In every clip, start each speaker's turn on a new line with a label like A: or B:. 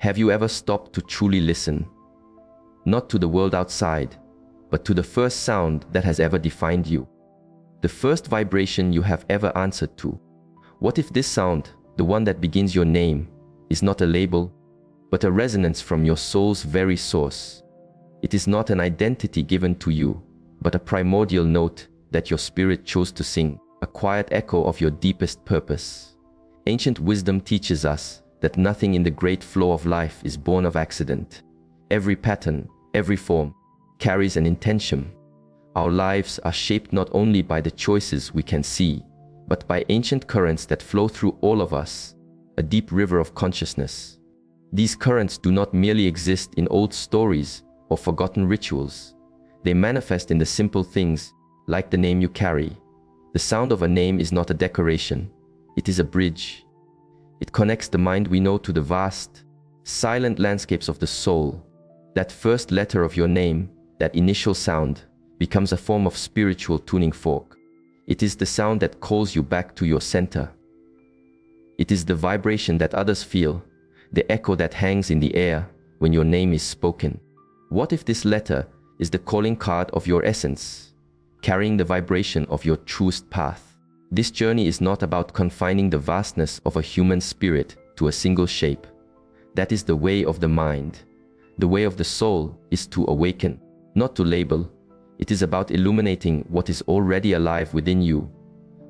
A: Have you ever stopped to truly listen? Not to the world outside, but to the first sound that has ever defined you. The first vibration you have ever answered to. What if this sound, the one that begins your name, is not a label, but a resonance from your soul's very source? It is not an identity given to you, but a primordial note that your spirit chose to sing, a quiet echo of your deepest purpose. Ancient wisdom teaches us that nothing in the great flow of life is born of accident. Every pattern, every form, carries an intention. Our lives are shaped not only by the choices we can see, but by ancient currents that flow through all of us, a deep river of consciousness. These currents do not merely exist in old stories or forgotten rituals. They manifest in the simple things, like the name you carry. The sound of a name is not a decoration. It is a bridge. It connects the mind we know to the vast, silent landscapes of the soul. That first letter of your name, that initial sound, becomes a form of spiritual tuning fork. It is the sound that calls you back to your center. It is the vibration that others feel, the echo that hangs in the air when your name is spoken. What if this letter is the calling card of your essence, carrying the vibration of your truest path? This journey is not about confining the vastness of a human spirit to a single shape. That is the way of the mind. The way of the soul is to awaken, not to label. It is about illuminating what is already alive within you,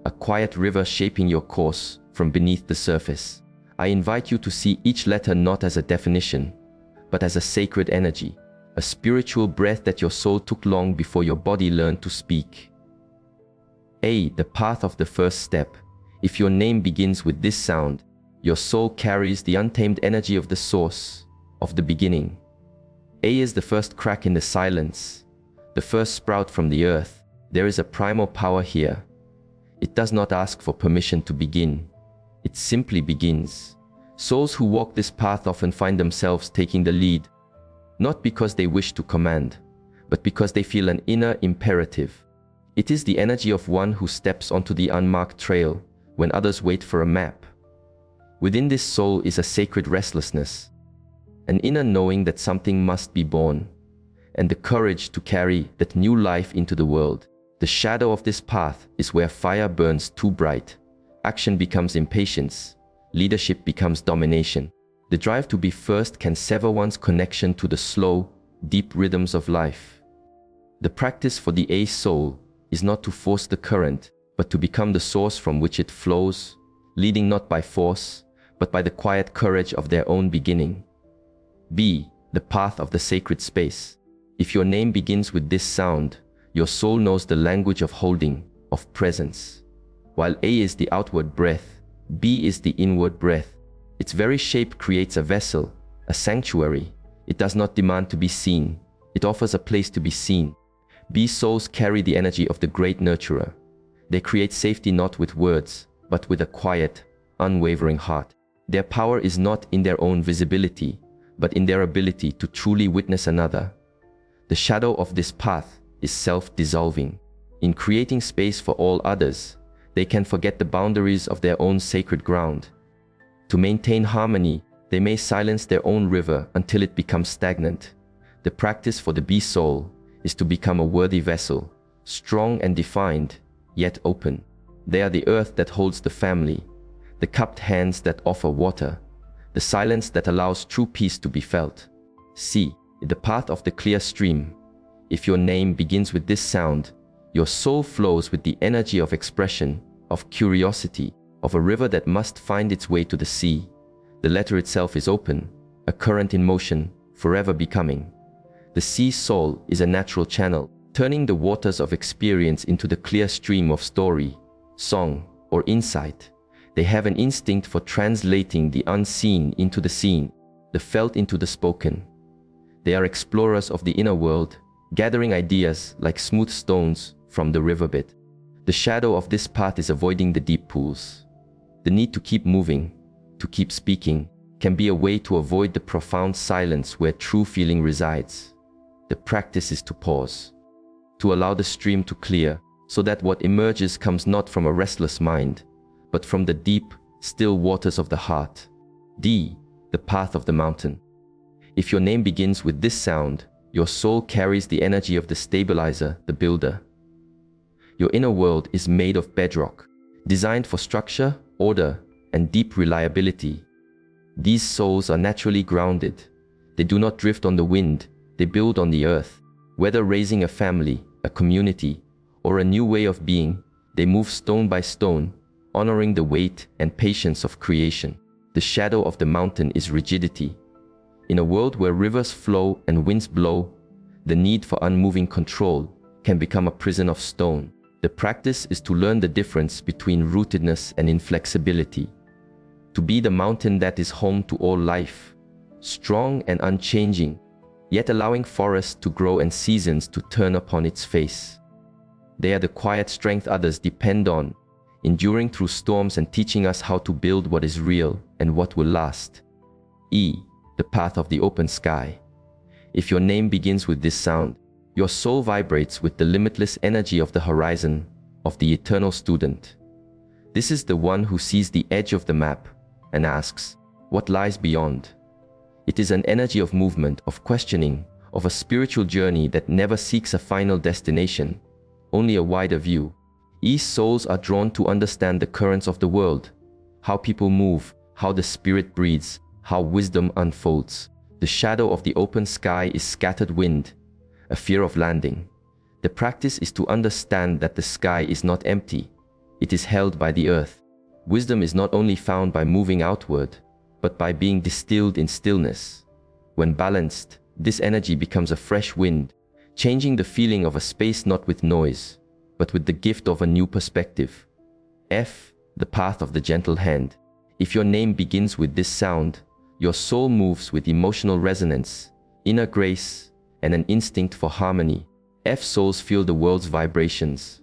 A: a quiet river shaping your course from beneath the surface. I invite you to see each letter not as a definition, but as a sacred energy, a spiritual breath that your soul took long before your body learned to speak. A, the path of the first step. If your name begins with this sound, your soul carries the untamed energy of the source, of the beginning. A is the first crack in the silence, the first sprout from the earth. There is a primal power here. It does not ask for permission to begin. It simply begins. Souls who walk this path often find themselves taking the lead, not because they wish to command, but because they feel an inner imperative. It is the energy of one who steps onto the unmarked trail when others wait for a map. Within this soul is a sacred restlessness, an inner knowing that something must be born, and the courage to carry that new life into the world. The shadow of this path is where fire burns too bright, action becomes impatience, leadership becomes domination. The drive to be first can sever one's connection to the slow, deep rhythms of life. The practice for the A soul is not to force the current, but to become the source from which it flows, leading not by force, but by the quiet courage of their own beginning. B, the path of the sacred space. If your name begins with this sound, your soul knows the language of holding, of presence. While A is the outward breath, B is the inward breath. Its very shape creates a vessel, a sanctuary. It does not demand to be seen. It offers a place to be seen. B souls carry the energy of the great nurturer. They create safety not with words, but with a quiet, unwavering heart. Their power is not in their own visibility, but in their ability to truly witness another. The shadow of this path is self-dissolving. In creating space for all others, they can forget the boundaries of their own sacred ground. To maintain harmony, they may silence their own river until it becomes stagnant. The practice for the B soul is to become a worthy vessel, strong and defined, yet open. They are the earth that holds the family, the cupped hands that offer water, the silence that allows true peace to be felt. C, the path of the clear stream. If your name begins with this sound, your soul flows with the energy of expression, of curiosity, of a river that must find its way to the sea. The letter itself is open, a current in motion, forever becoming. The sea soul is a natural channel, turning the waters of experience into the clear stream of story, song, or insight. They have an instinct for translating the unseen into the seen, the felt into the spoken. They are explorers of the inner world, gathering ideas like smooth stones from the riverbed. The shadow of this path is avoiding the deep pools. The need to keep moving, to keep speaking, can be a way to avoid the profound silence where true feeling resides. The practice is to pause, to allow the stream to clear, so that what emerges comes not from a restless mind, but from the deep, still waters of the heart. D, the path of the mountain. If your name begins with this sound, your soul carries the energy of the stabilizer, the builder. Your inner world is made of bedrock, designed for structure, order, and deep reliability. These souls are naturally grounded. They do not drift on the wind, they build on the earth. Whether raising a family, a community, or a new way of being, they move stone by stone, honoring the weight and patience of creation. The shadow of the mountain is rigidity. In a world where rivers flow and winds blow, the need for unmoving control can become a prison of stone. The practice is to learn the difference between rootedness and inflexibility. To be the mountain that is home to all life, strong and unchanging, yet allowing forests to grow and seasons to turn upon its face. They are the quiet strength others depend on, enduring through storms and teaching us how to build what is real and what will last. E, the path of the open sky. If your name begins with this sound, your soul vibrates with the limitless energy of the horizon, of the eternal student. This is the one who sees the edge of the map and asks, what lies beyond? It is an energy of movement, of questioning, of a spiritual journey that never seeks a final destination, only a wider view. These souls are drawn to understand the currents of the world, how people move, how the spirit breathes, how wisdom unfolds. The shadow of the open sky is scattered wind, a fear of landing. The practice is to understand that the sky is not empty, it is held by the earth. Wisdom is not only found by moving outward, but by being distilled in stillness. When balanced, this energy becomes a fresh wind, changing the feeling of a space not with noise, but with the gift of a new perspective. F, the path of the gentle hand. If your name begins with this sound, your soul moves with emotional resonance, inner grace, and an instinct for harmony. F souls feel the world's vibrations.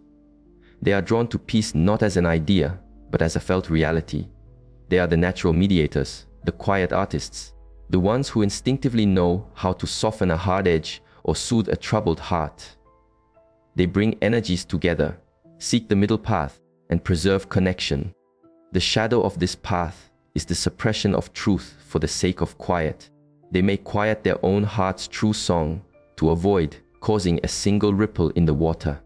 A: They are drawn to peace not as an idea, but as a felt reality. They are the natural mediators, the quiet artists, the ones who instinctively know how to soften a hard edge or soothe a troubled heart. They bring energies together, seek the middle path, and preserve connection. The shadow of this path is the suppression of truth for the sake of quiet. They may quiet their own heart's true song to avoid causing a single ripple in the water.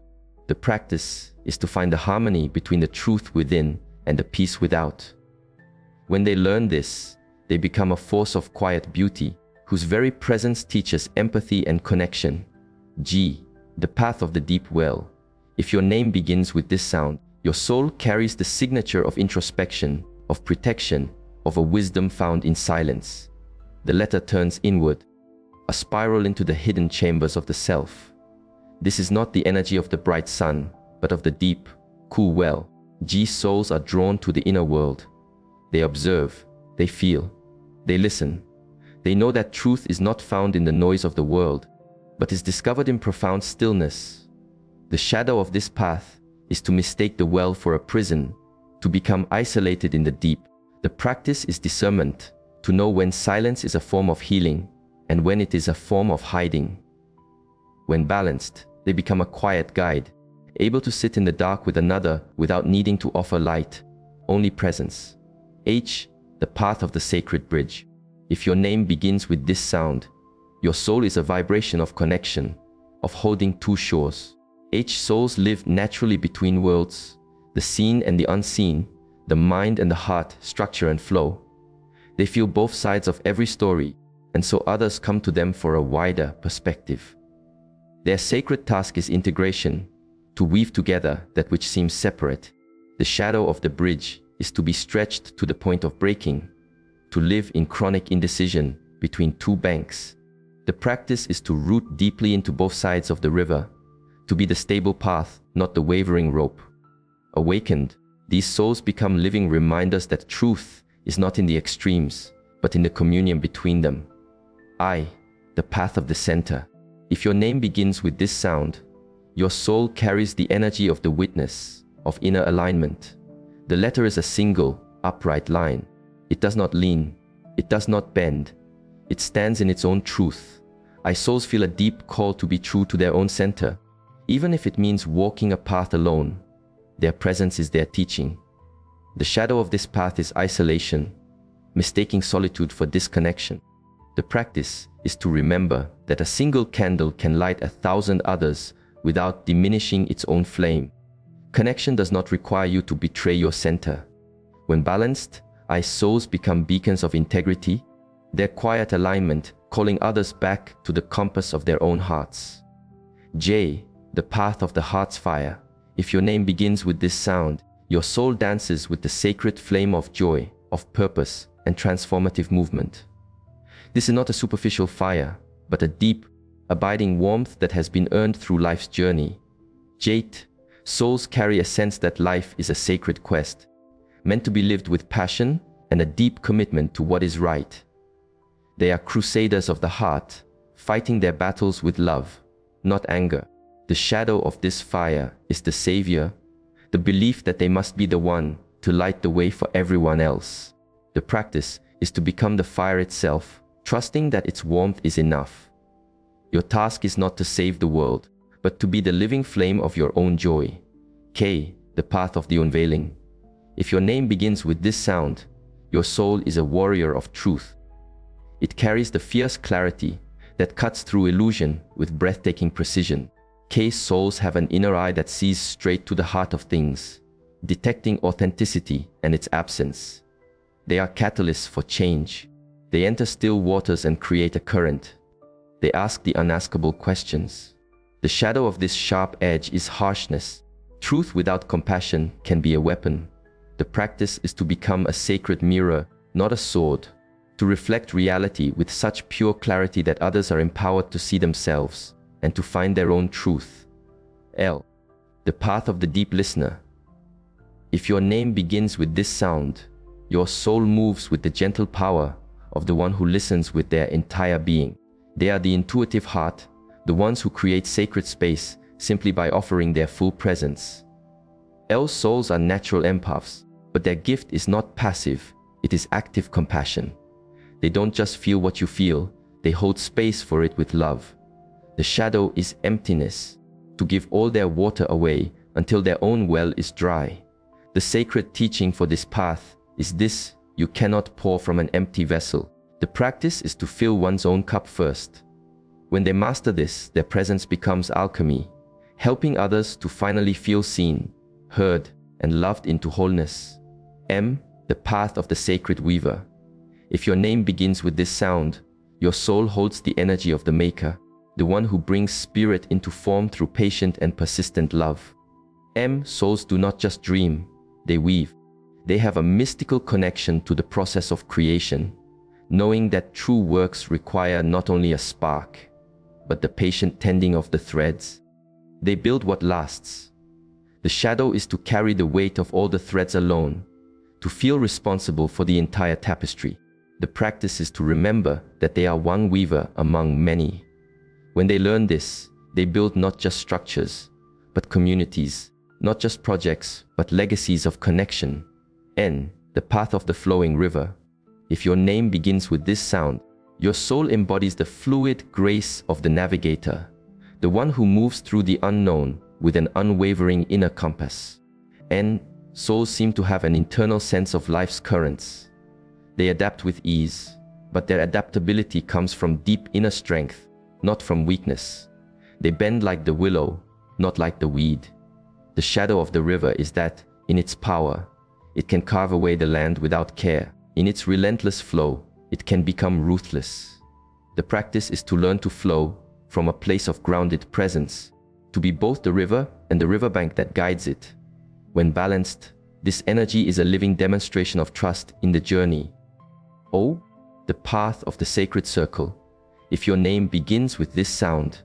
A: The practice is to find the harmony between the truth within and the peace without. When they learn this, they become a force of quiet beauty, whose very presence teaches empathy and connection. G, the path of the deep well. If your name begins with this sound, your soul carries the signature of introspection, of protection, of a wisdom found in silence. The letter turns inward, a spiral into the hidden chambers of the self. This is not the energy of the bright sun, but of the deep, cool well. G souls are drawn to the inner world. They observe, they feel, they listen. They know that truth is not found in the noise of the world, but is discovered in profound stillness. The shadow of this path is to mistake the well for a prison, to become isolated in the deep. The practice is discernment, to know when silence is a form of healing and when it is a form of hiding. When balanced, they become a quiet guide, able to sit in the dark with another without needing to offer light, only presence. H, the path of the sacred bridge. If your name begins with this sound, your soul is a vibration of connection, of holding two shores. H souls live naturally between worlds, the seen and the unseen, the mind and the heart, structure and flow. They feel both sides of every story, and so others come to them for a wider perspective. Their sacred task is integration, to weave together that which seems separate. The shadow of the bridge is to be stretched to the point of breaking, to live in chronic indecision between two banks. The practice is to root deeply into both sides of the river, to be the stable path, not the wavering rope. Awakened, these souls become living reminders that truth is not in the extremes, but in the communion between them. I, the path of the center. If your name begins with this sound, your soul carries the energy of the witness, of inner alignment. The letter is a single, upright line. It does not lean, it does not bend. It stands in its own truth. I souls feel a deep call to be true to their own center, even if it means walking a path alone. Their presence is their teaching. The shadow of this path is isolation. mistaking solitude for disconnection. The practice is to remember that a single candle can light 1,000 others without diminishing its own flame. Connection does not require you to betray your center. When balanced, I souls become beacons of integrity, their quiet alignment calling others back to the compass of their own hearts. J, the path of the heart's fire. If your name begins with this sound, your soul dances with the sacred flame of joy, of purpose, and transformative movement. This is not a superficial fire, but a deep, abiding warmth that has been earned through life's journey. Jade, souls carry a sense that life is a sacred quest, meant to be lived with passion and a deep commitment to what is right. They are crusaders of the heart, fighting their battles with love, not anger. The shadow of this fire is the savior, the belief that they must be the one to light the way for everyone else. The practice is to become the fire itself, trusting that its warmth is enough. Your task is not to save the world, but to be the living flame of your own joy. K, the path of the unveiling. If your name begins with this sound, your soul is a warrior of truth. It carries the fierce clarity that cuts through illusion with breathtaking precision. K souls have an inner eye that sees straight to the heart of things, detecting authenticity and its absence. They are catalysts for change. They enter still waters and create a current. They ask the unaskable questions. The shadow of this sharp edge is harshness. Truth without compassion can be a weapon. The practice is to become a sacred mirror, not a sword, to reflect reality with such pure clarity that others are empowered to see themselves and to find their own truth. L, the path of the deep listener. If your name begins with this sound, your soul moves with the gentle power of the one who listens with their entire being. They are the intuitive heart, the ones who create sacred space simply by offering their full presence. L souls are natural empaths, but their gift is not passive, it is active compassion. They don't just feel what you feel, they hold space for it with love. The shadow is emptiness, to give all their water away until their own well is dry. The sacred teaching for this path is this: you cannot pour from an empty vessel. The practice is to fill one's own cup first. When they master this, their presence becomes alchemy, helping others to finally feel seen, heard, and loved into wholeness. M, the path of the sacred weaver. If your name begins with this sound, your soul holds the energy of the maker, the one who brings spirit into form through patient and persistent love. M souls do not just dream, they weave. They have a mystical connection to the process of creation, knowing that true works require not only a spark, but the patient tending of the threads. They build what lasts. The shadow is to carry the weight of all the threads alone, to feel responsible for the entire tapestry. The practice is to remember that they are one weaver among many. When they learn this, they build not just structures, but communities, not just projects, but legacies of connection. N, the path of the flowing river. If your name begins with this sound, your soul embodies the fluid grace of the navigator, the one who moves through the unknown with an unwavering inner compass. N, souls seem to have an internal sense of life's currents. They adapt with ease, but their adaptability comes from deep inner strength, not from weakness. They bend like the willow, not like the weed. The shadow of the river is that, in its power, it can carve away the land without care. In its relentless flow, it can become ruthless. The practice is to learn to flow from a place of grounded presence, to be both the river and the riverbank that guides it. When balanced, this energy is a living demonstration of trust in the journey. O, the path of the sacred circle. If your name begins with this sound,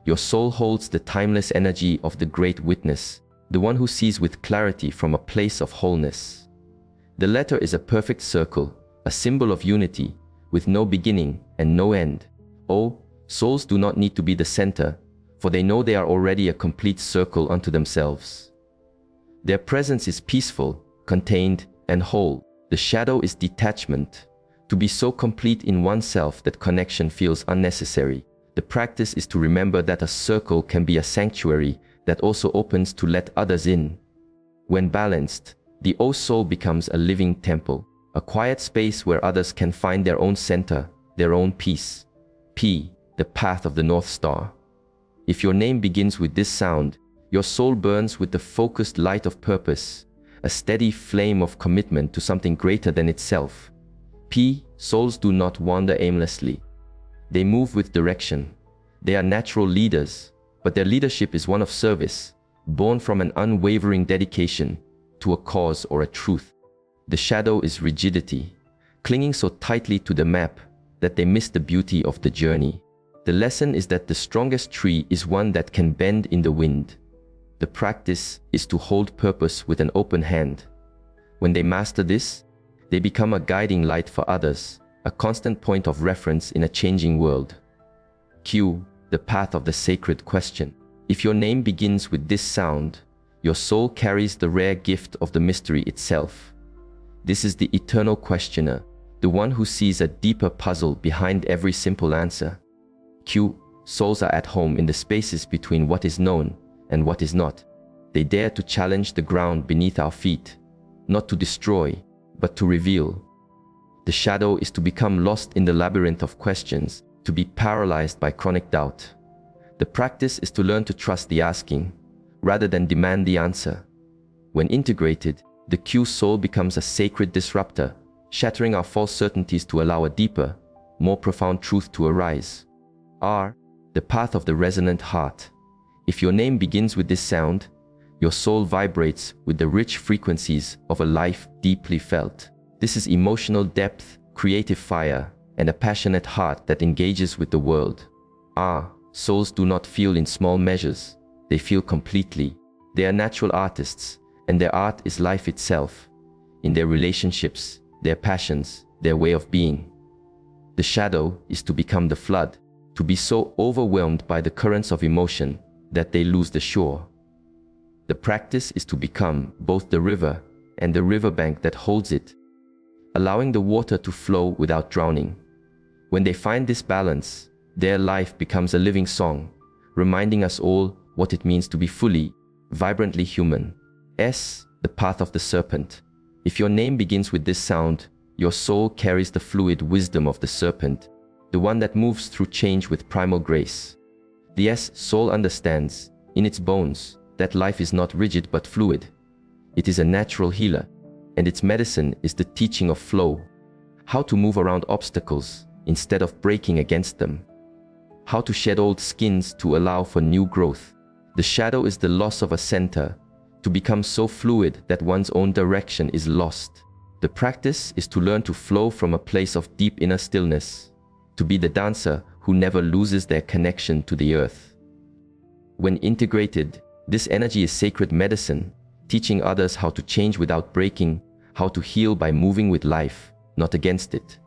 A: your soul holds the timeless energy of the great witness, the one who sees with clarity from a place of wholeness. The letter is a perfect circle, a symbol of unity, with no beginning and no end. O, souls do not need to be the center, for they know they are already a complete circle unto themselves. Their presence is peaceful, contained, and whole. The shadow is detachment, to be so complete in oneself that connection feels unnecessary. The practice is to remember that a circle can be a sanctuary that also opens to let others in. When balanced, the O soul becomes a living temple, a quiet space where others can find their own center, their own peace. P, the path of the North Star. If your name begins with this sound, your soul burns with the focused light of purpose, a steady flame of commitment to something greater than itself. P, souls do not wander aimlessly. They move with direction. They are natural leaders, but their leadership is one of service, born from an unwavering dedication to a cause or a truth. The shadow is rigidity, clinging so tightly to the map that they miss the beauty of the journey. The lesson is that the strongest tree is one that can bend in the wind. The practice is to hold purpose with an open hand. When they master this, they become a guiding light for others, a constant point of reference in a changing world. Q, the path of the sacred question. If your name begins with this sound, your soul carries the rare gift of the mystery itself. This is the eternal questioner, the one who sees a deeper puzzle behind every simple answer. Q, souls are at home in the spaces between what is known and what is not. They dare to challenge the ground beneath our feet, not to destroy, but to reveal. The shadow is to become lost in the labyrinth of questions, to be paralyzed by chronic doubt. The practice is to learn to trust the asking, rather than demand the answer. When integrated, the Q soul becomes a sacred disruptor, shattering our false certainties to allow a deeper, more profound truth to arise. R, the path of the resonant heart. If your name begins with this sound, your soul vibrates with the rich frequencies of a life deeply felt. This is emotional depth, creative fire, and a passionate heart that engages with the world. R, souls do not feel in small measures. They feel completely. They are natural artists, and their art is life itself, in their relationships, their passions, their way of being. The shadow is to become the flood, to be so overwhelmed by the currents of emotion that they lose the shore. The practice is to become both the river and the riverbank that holds it, allowing the water to flow without drowning. When they find this balance, their life becomes a living song, reminding us all what it means to be fully, vibrantly human. S, the path of the serpent. If your name begins with this sound, your soul carries the fluid wisdom of the serpent, the one that moves through change with primal grace. The S soul understands, in its bones, that life is not rigid but fluid. It is a natural healer, and its medicine is the teaching of flow, how to move around obstacles instead of breaking against them, how to shed old skins to allow for new growth. The shadow is the loss of a center, to become so fluid that one's own direction is lost. The practice is to learn to flow from a place of deep inner stillness, to be the dancer who never loses their connection to the earth. When integrated, this energy is sacred medicine, teaching others how to change without breaking, how to heal by moving with life, not against it.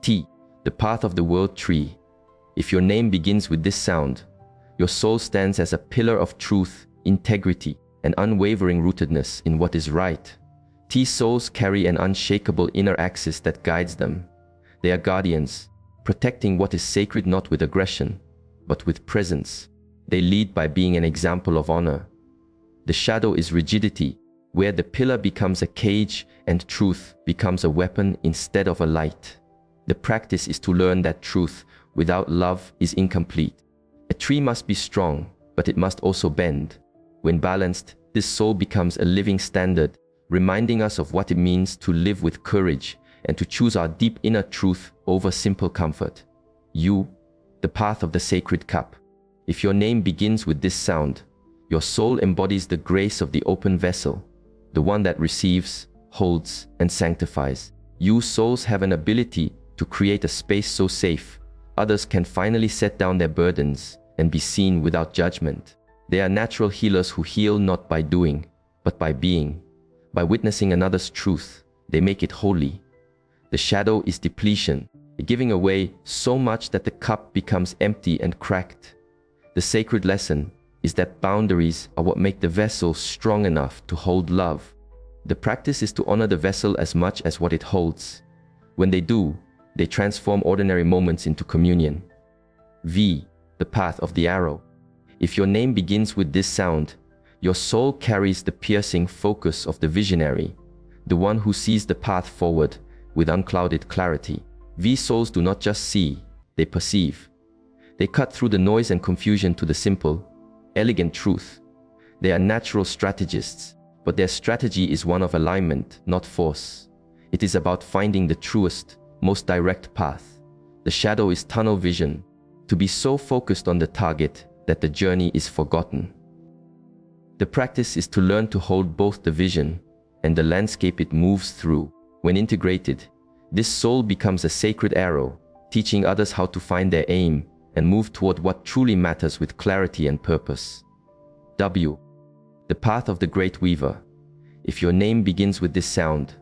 A: T, the path of the world tree. If your name begins with this sound, your soul stands as a pillar of truth, integrity, and unwavering rootedness in what is right. T souls carry an unshakable inner axis that guides them. They are guardians, protecting what is sacred not with aggression, but with presence. They lead by being an example of honor. The shadow is rigidity, where the pillar becomes a cage and truth becomes a weapon instead of a light. The practice is to learn that truth without love is incomplete. A tree must be strong, but it must also bend. When balanced, this soul becomes a living standard, reminding us of what it means to live with courage and to choose our deep inner truth over simple comfort. U, the path of the sacred cup. If your name begins with this sound, your soul embodies the grace of the open vessel, the one that receives, holds, and sanctifies. You souls have an ability to create a space so safe, others can finally set down their burdens and be seen without judgment. They are natural healers who heal not by doing, but by being. By witnessing another's truth, they make it holy. The shadow is depletion, giving away so much that the cup becomes empty and cracked. The sacred lesson is that boundaries are what make the vessel strong enough to hold love. The practice is to honor the vessel as much as what it holds. When they do, they transform ordinary moments into communion. V, the path of the arrow. If your name begins with this sound, your soul carries the piercing focus of the visionary, the one who sees the path forward with unclouded clarity. V souls do not just see, they perceive. They cut through the noise and confusion to the simple, elegant truth. They are natural strategists, but their strategy is one of alignment, not force. It is about finding the truest, most direct path. The shadow is tunnel vision, to be so focused on the target that the journey is forgotten. The practice is to learn to hold both the vision and the landscape it moves through. When integrated, this soul becomes a sacred arrow, teaching others how to find their aim and move toward what truly matters with clarity and purpose. W. The path of the great weaver. If your name begins with this sound,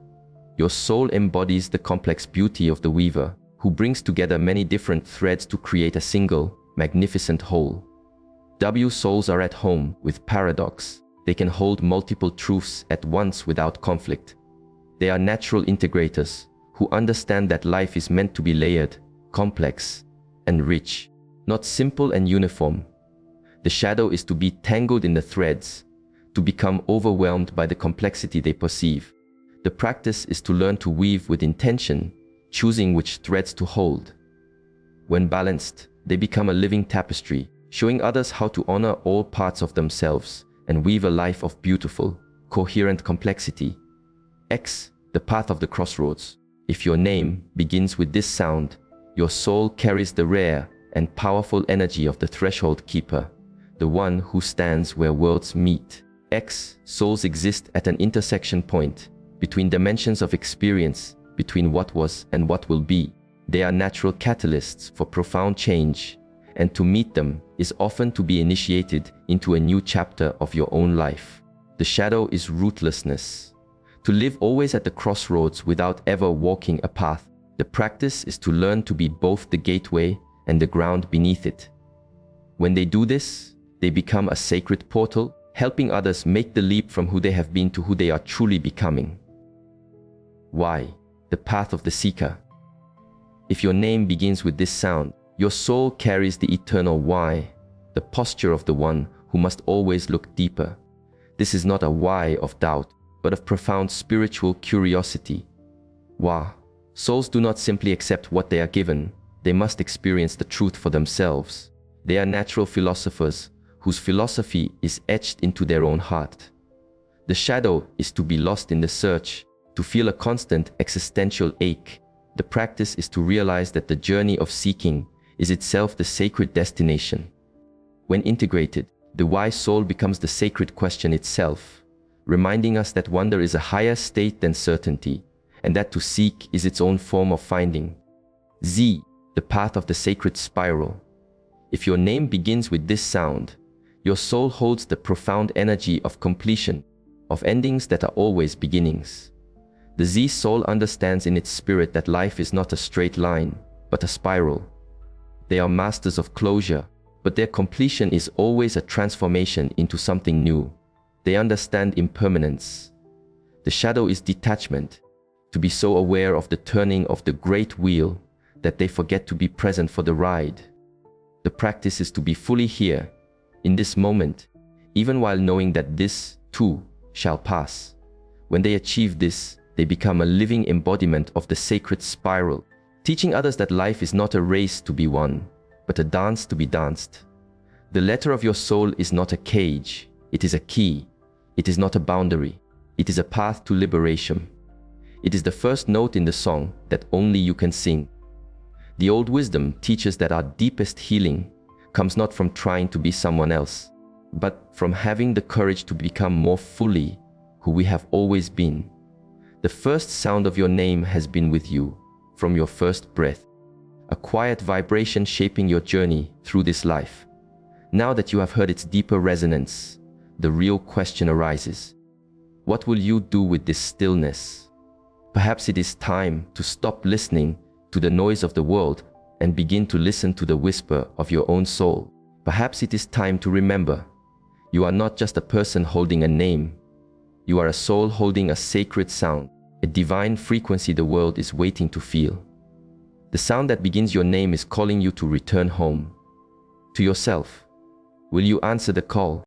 A: your soul embodies the complex beauty of the weaver, who brings together many different threads to create a single, magnificent whole. W souls are at home with paradox. They can hold multiple truths at once without conflict. They are natural integrators who understand that life is meant to be layered, complex, and rich, not simple and uniform. The shadow is to be tangled in the threads, to become overwhelmed by the complexity they perceive. The practice is to learn to weave with intention, choosing which threads to hold. When balanced, they become a living tapestry, showing others how to honor all parts of themselves and weave a life of beautiful, coherent complexity. X. The path of the crossroads. If your name begins with this sound, your soul carries the rare and powerful energy of the threshold keeper, the one who stands where worlds meet. X. Souls exist at an intersection point, between dimensions of experience, between what was and what will be. They are natural catalysts for profound change, and to meet them is often to be initiated into a new chapter of your own life. The shadow is rootlessness. To live always at the crossroads without ever walking a path. The practice is to learn to be both the gateway and the ground beneath it. When they do this, they become a sacred portal, helping others make the leap from who they have been to who they are truly becoming. Y. The path of the seeker. If your name begins with this sound, your soul carries the eternal why, the posture of the one who must always look deeper. This is not a why of doubt, but of profound spiritual curiosity. Wa. Souls do not simply accept what they are given, they must experience the truth for themselves. They are natural philosophers whose philosophy is etched into their own heart. The shadow is to be lost in the search, to feel a constant existential ache. The practice is to realize that the journey of seeking is itself the sacred destination. When integrated, the why soul becomes the sacred question itself, reminding us that wonder is a higher state than certainty, and that to seek is its own form of finding. Z. The path of the sacred spiral. If your name begins with this sound, your soul holds the profound energy of completion, of endings that are always beginnings. The Z soul understands in its spirit that life is not a straight line, but a spiral. They are masters of closure, but their completion is always a transformation into something new. They understand impermanence. The shadow is detachment, to be so aware of the turning of the great wheel that they forget to be present for the ride. The practice is to be fully here, in this moment, even while knowing that this, too, shall pass. When they achieve this, they become a living embodiment of the sacred spiral, teaching others that life is not a race to be won, but a dance to be danced. The letter of your soul is not a cage, it is a key. It is not a boundary, it is a path to liberation. It is the first note in the song that only you can sing. The old wisdom teaches that our deepest healing comes not from trying to be someone else, but from having the courage to become more fully who we have always been. The first sound of your name has been with you from your first breath, a quiet vibration shaping your journey through this life. Now that you have heard its deeper resonance, the real question arises: what will you do with this stillness? Perhaps it is time to stop listening to the noise of the world and begin to listen to the whisper of your own soul. Perhaps it is time to remember, you are not just a person holding a name. You are a soul holding a sacred sound, a divine frequency the world is waiting to feel. The sound that begins your name is calling you to return home, to yourself. Will you answer the call?